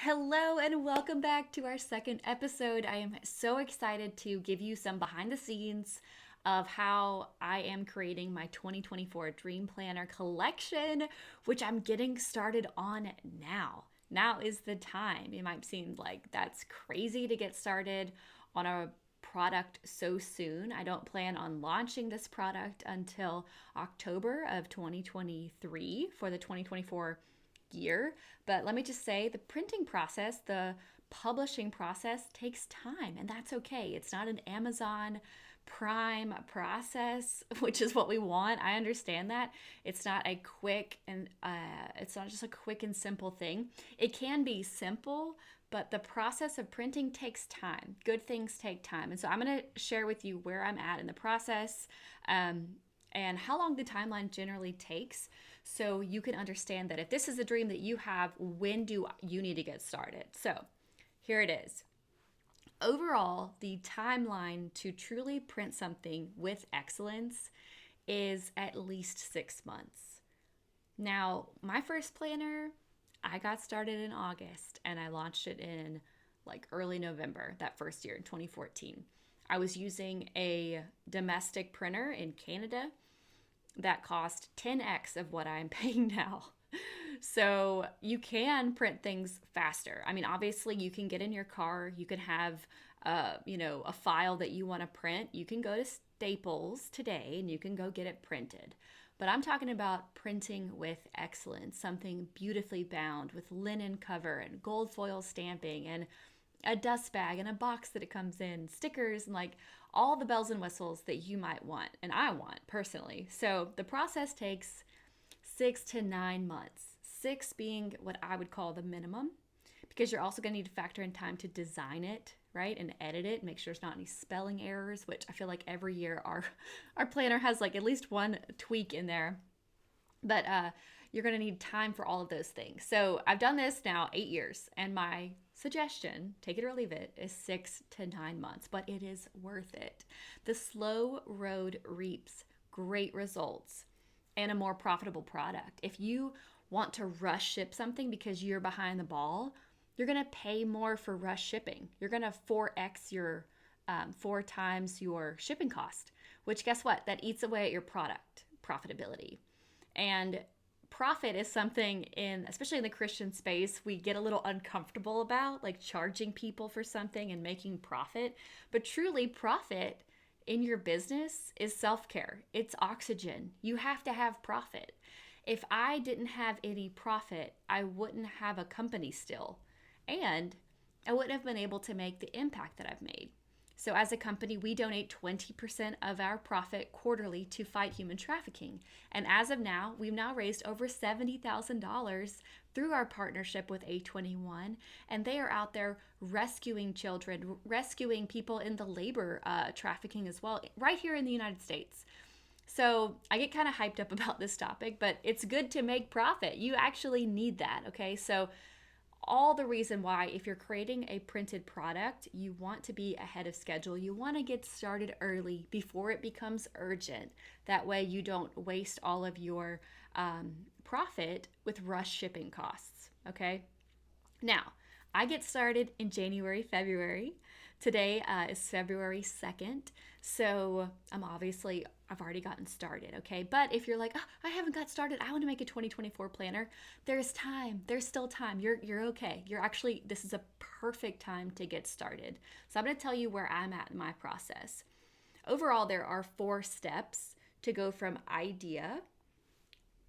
Hello and welcome back to our second episode. I am so excited to give you some behind the scenes of how I am creating my 2024 Dream Planner collection, which I'm getting started on now. Now is the time. It might seem like that's crazy to get started on a product so soon. I don't plan on launching this product until October of 2023 for the 2024 year. But let me just say the printing process, the publishing process takes time, and that's okay. It's not an Amazon Prime process, which is what we want. I understand that. It's not a quick and it's not just a quick and simple thing. It can be simple, but the process of printing takes time. Good things take time. And so I'm going to share with you where I'm at in the process and how long the timeline generally takes so you can understand that if this is a dream that you have, when do you need to get started? So here it is. Overall, the timeline to truly print something with excellence is at least 6 months. Now, my first planner, I got started in August and I launched it in like early November that first year in 2014. I was using a domestic printer in Canada that cost 10x of what I'm paying now. So you can print things faster. I mean, obviously, you can get in your car, you can have, a file that you want to print. You can go to Staples today and you can go get it printed. But I'm talking about printing with excellence, something beautifully bound with linen cover and gold foil stamping and a dust bag and a box that it comes in, stickers, and like all the bells and whistles that you might want and I want personally. So the process takes 6 to 9 months, six being what I would call the minimum, because you're also going to need to factor in time to design it, right, and edit it, make sure there's not any spelling errors, which I feel like every year our planner has like at least one tweak in there. But you're going to need time for all of those things. So I've done this now 8 years, and my suggestion, take it or leave it, is 6 to 9 months, but it is worth it. The slow road reaps great results and a more profitable product. If you want to rush ship something because you're behind the ball, you're going to pay more for rush shipping. You're going to 4x your 4 times your shipping cost, which guess what? That eats away at your product profitability. And profit is something especially in the Christian space, we get a little uncomfortable about, like charging people for something and making profit. But truly, profit in your business is self-care. It's oxygen. You have to have profit. If I didn't have any profit, I wouldn't have a company still. And I wouldn't have been able to make the impact that I've made. So as a company, we donate 20% of our profit quarterly to fight human trafficking. And as of now, we've now raised over $70,000 through our partnership with A21. And they are out there rescuing children, rescuing people in the labor trafficking as well, right here in the United States. So I get kind of hyped up about this topic, but it's good to make profit. You actually need that, okay? So all the reason why, if you're creating a printed product, you want to be ahead of schedule. You want to get started early before it becomes urgent. That way you don't waste all of your profit with rush shipping costs, okay? Now, I get started in January, February. Today is February 2nd. So I've already gotten started, okay? But if you're like, oh, I haven't got started, I want to make a 2024 planner, there's time. There's still time. You're okay. This is a perfect time to get started. So I'm going to tell you where I'm at in my process. Overall, there are 4 steps to go from idea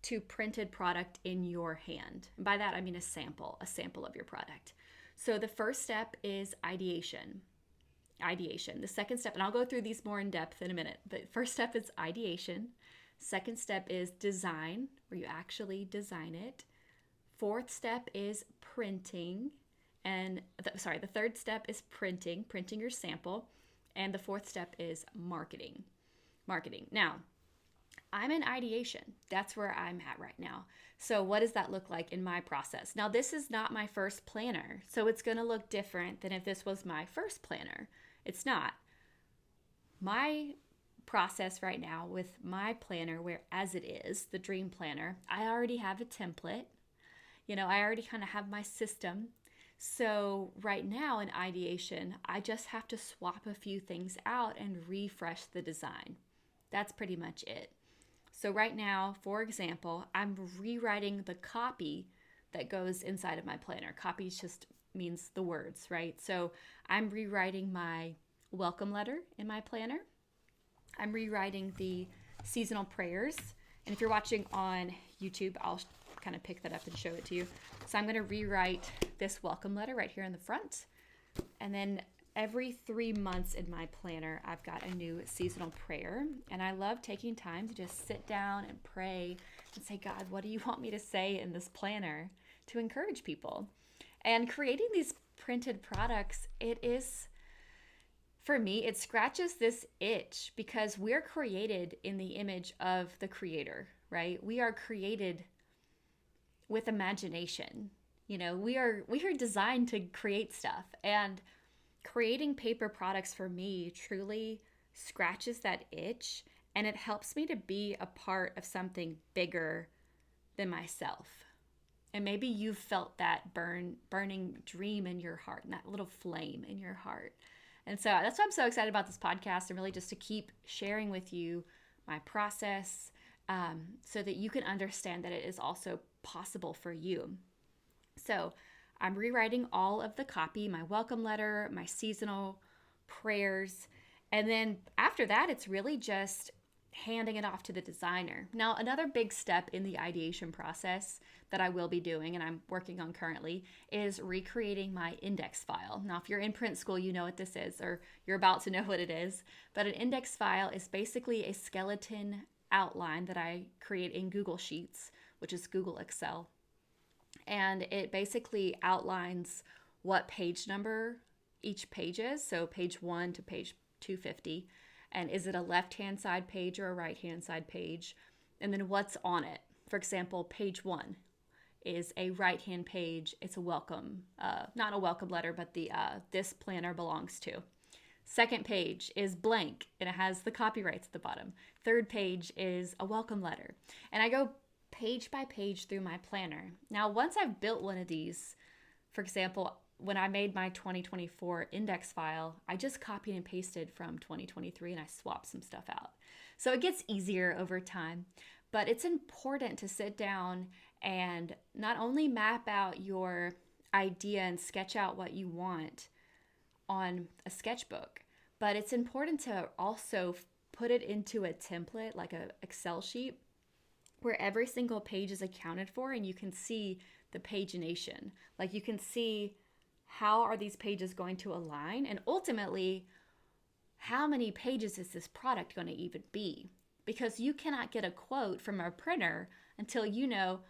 to printed product in your hand. And by that, I mean a sample of your product. So the first step is ideation. The second step, and I'll go through these more in depth in a minute, but first step is ideation. Second step is design, where you actually design it. Fourth step is printing. The third step is printing your sample. And the fourth step is marketing. Now, I'm in ideation. That's where I'm at right now. So what does that look like in my process? Now, this is not my first planner, so it's going to look different than if this was my first planner. It's not. My process right now with my planner, where as it is, the Dream Planner, I already have a template. I already kind of have my system. So right now in ideation, I just have to swap a few things out and refresh the design. That's pretty much it. So right now, for example, I'm rewriting the copy that goes inside of my planner. Copy just means the words, right? So I'm rewriting my welcome letter in my planner. I'm rewriting the seasonal prayers. And if you're watching on YouTube, I'll kind of pick that up and show it to you. So I'm going to rewrite this welcome letter right here in the front. And then every 3 months in my planner, I've got a new seasonal prayer. And I love taking time to just sit down and pray and say, God, what do you want me to say in this planner to encourage people? And creating these printed products, it is, for me, it scratches this itch because we're created in the image of the Creator, right? We are created with imagination. You know, we are designed to create stuff, and creating paper products for me truly scratches that itch, and it helps me to be a part of something bigger than myself. And maybe you've felt that burning dream in your heart and that little flame in your heart. And so that's why I'm so excited about this podcast, and really just to keep sharing with you my process, so that you can understand that it is also possible for you. So I'm rewriting all of the copy, my welcome letter, my seasonal prayers. And then after that, it's really just handing it off to the designer. Now, another big step in the ideation process that I will be doing, and I'm working on currently, is recreating my index file. Now, if you're in print school, you know what this is, or you're about to know what it is. But an index file is basically a skeleton outline that I create in Google Sheets, which is Google Excel. And it basically outlines what page number each page is. So page 1 to page 250. And is it a left-hand side page or a right-hand side page? And then what's on it? For example, page 1 is a right-hand page. It's a welcome, not a welcome letter, but the this planner belongs to. Second page is blank, and it has the copyrights at the bottom. Third page is a welcome letter. And I go page by page through my planner. Now, once I've built one of these, for example, when I made my 2024 index file, I just copied and pasted from 2023 and I swapped some stuff out. So it gets easier over time, but it's important to sit down and not only map out your idea and sketch out what you want on a sketchbook, but it's important to also put it into a template, like an Excel sheet, where every single page is accounted for and you can see the pagination. Like you can see how are these pages going to align, and ultimately, how many pages is this product going to even be? Because you cannot get a quote from a printer until you know,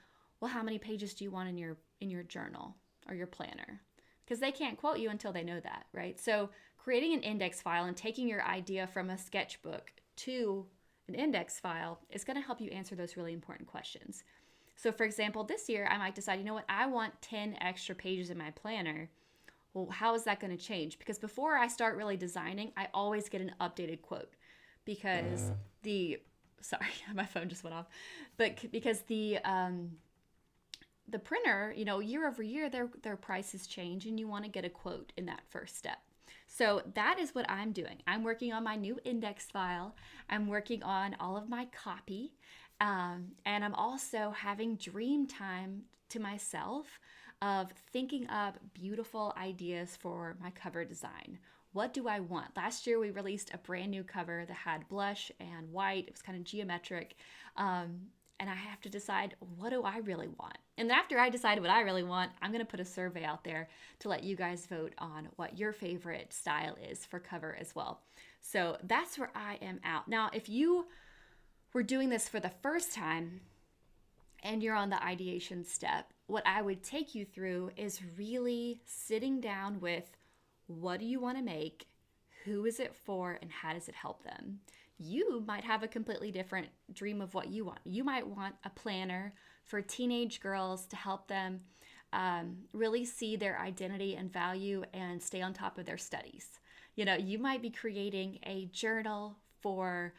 well, how many pages do you want in your journal or your planner? Because they can't quote you until they know that, right? So creating an index file and taking your idea from a sketchbook to an index file is going to help you answer those really important questions. So for example, this year I might decide, you know what, I want 10 extra pages in my planner. Well, how is that going to change? Because before I start really designing, I always get an updated quote because sorry, my phone just went off. But because the printer, you know, year over year, their prices change and you want to get a quote in that first step. So that is what I'm doing. I'm working on my new index file. I'm working on all of my copy. And I'm also having dream time to myself of thinking up beautiful ideas for my cover design. What do I want? Last year we released a brand new cover that had blush and white. It was kind of geometric. And I have to decide, what do I really want? And then after I decide what I really want, I'm going to put a survey out there to let you guys vote on what your favorite style is for cover as well. So that's where I am at. Now, if you were doing this for the first time and you're on the ideation step, what I would take you through is really sitting down with, what do you want to make? Who is it for? And how does it help them? You might have a completely different dream of what you want. You might want a planner for teenage girls to help them really see their identity and value and stay on top of their studies. You know, you might be creating a journal for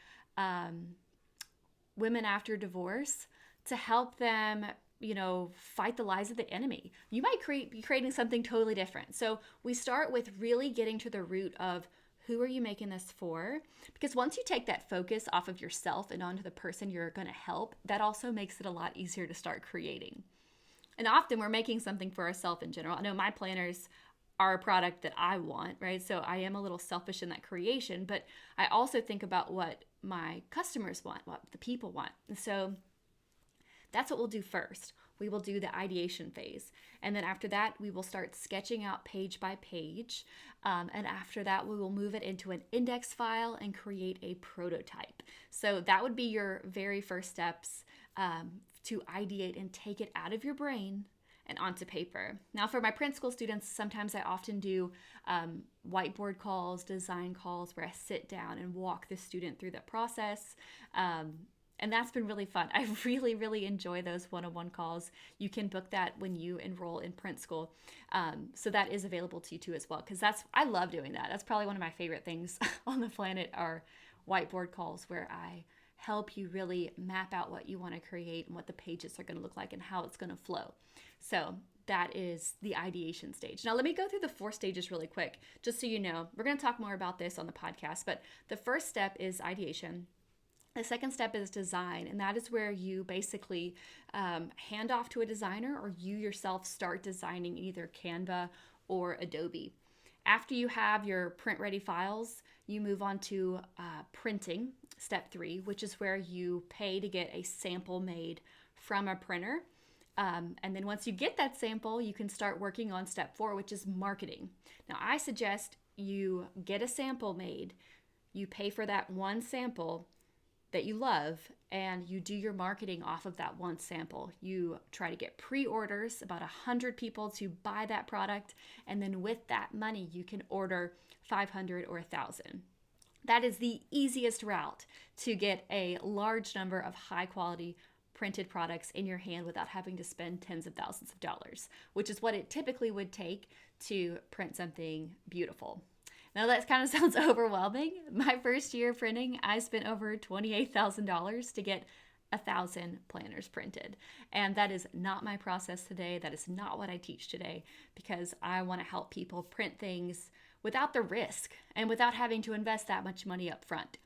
women after divorce to help them fight the lies of the enemy. You might be creating something totally different. So we start with really getting to the root of who are you making this for? Because once you take that focus off of yourself and onto the person you're going to help, that also makes it a lot easier to start creating. And often we're making something for ourselves in general. I know my planners are a product that I want, right? So I am a little selfish in that creation, but I also think about what my customers want, what the people want. And so that's what we'll do first. We will do the ideation phase. And then after that, we will start sketching out page by page. And after that, we will move it into an index file and create a prototype. So that would be your very first steps to ideate and take it out of your brain and onto paper. Now, for my print school students, sometimes I often do whiteboard calls, design calls, where I sit down and walk the student through the process. And that's been really fun. I really, really enjoy those one-on-one calls. You can book that when you enroll in print school. So that is available to you too as well, because I love doing that. That's probably one of my favorite things on the planet are whiteboard calls where I help you really map out what you want to create and what the pages are going to look like and how it's going to flow. So that is the ideation stage. Now let me go through the 4 stages really quick, just so you know. We're going to talk more about this on the podcast, but the first step is ideation. The second step is design, and that is where you basically hand off to a designer or you yourself start designing either Canva or Adobe. After you have your print-ready files, you move on to printing, step 3, which is where you pay to get a sample made from a printer. And then once you get that sample, you can start working on step 4, which is marketing. Now, I suggest you get a sample made, you pay for that one sample that you love, and you do your marketing off of that one sample. You try to get pre-orders, about 100 people to buy that product, and then with that money, you can order 500 or 1,000. That is the easiest route to get a large number of high quality printed products in your hand without having to spend tens of thousands of dollars, which is what it typically would take to print something beautiful. Now that kind of sounds overwhelming. My first year printing, I spent over $28,000 to get 1,000 planners printed. And that is not my process today. That is not what I teach today, because I want to help people print things without the risk and without having to invest that much money up front.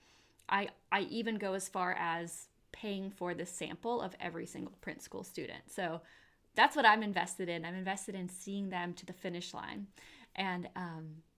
I even go as far as paying for the sample of every single print school student. So that's what I'm invested in. I'm invested in seeing them to the finish line. And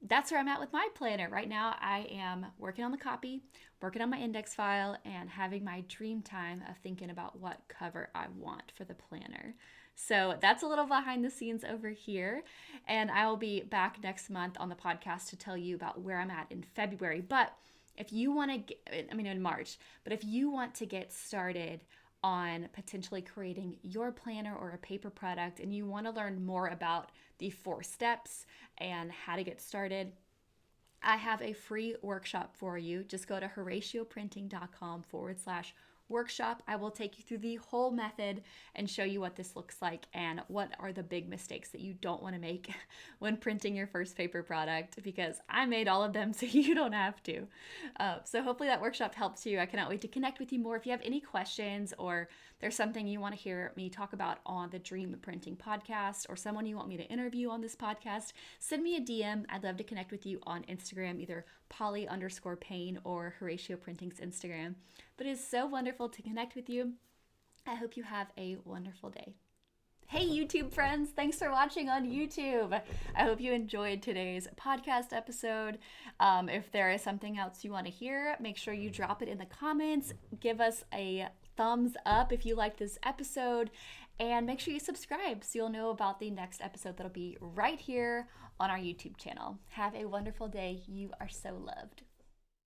that's where I'm at with my planner. Right now, I am working on the copy, working on my index file, and having my dream time of thinking about what cover I want for the planner. So that's a little behind the scenes over here. And I will be back next month on the podcast to tell you about where I'm at in February. But if you want to, in March, but if you want to get started on potentially creating your planner or a paper product, and you want to learn more about the 4 steps and how to get started, I have a free workshop for you. Just go to horacioprinting.com/workshop. I will take you through the whole method and show you what this looks like and what are the big mistakes that you don't want to make when printing your first paper product, because I made all of them so you don't have to. So hopefully that workshop helps you. I cannot wait to connect with you more. If you have any questions or there's something you want to hear me talk about on the Dream Printing podcast, or someone you want me to interview on this podcast, send me a DM. I'd love to connect with you on Instagram, either Polly_Payne or Horacio Printing's Instagram. But it is so wonderful to connect with you. I hope you have a wonderful day. Hey YouTube friends, thanks for watching on YouTube. I hope you enjoyed today's podcast episode. If there is something else you want to hear, make sure you drop it in the comments. Give us a thumbs up if you like this episode, and make sure you subscribe so you'll know about the next episode that'll be right here on our YouTube channel. Have a wonderful day. You are so loved.